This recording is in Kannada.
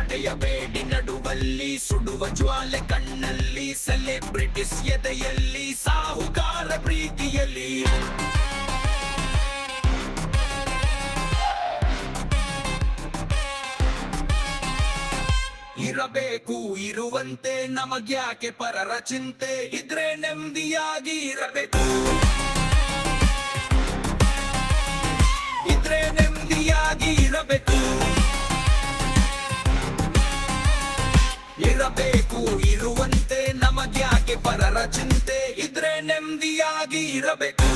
ತಡೆಯಬೇಡಿ ನಡುವಲ್ಲಿ ಸುಡುವ ಜ್ವಾಲೆ ಕಣ್ಣಲ್ಲಿ, ಸೆಲೆಬ್ರಿಟೀಸ್ ಎದೆಯಲ್ಲಿ, ಸಾಹುಕಾರ ಪ್ರೀತಿಯಲ್ಲಿ. ಇರಬೇಕು ಇರುವಂತೆ ನಮಗ್ಯಾಕೆ ಪರರ ಚಿಂತೆ, ಇದ್ರೆ ನೆಮ್ಮದಿಯಾಗಿ ಇರಬೇಕು, ಇದ್ರೆ ನೆಮ್ಮದಿಯಾಗಿ ಇರಬೇಕು. ಇರಬೇಕು ಇರುವಂತೆ ನಮಗ್ಯಾಕೆ ಪರರ ಚಿಂತೆ, ಇದ್ರೆ ನೆಮ್ಮದಿಯಾಗಿ ಇರಬೇಕು.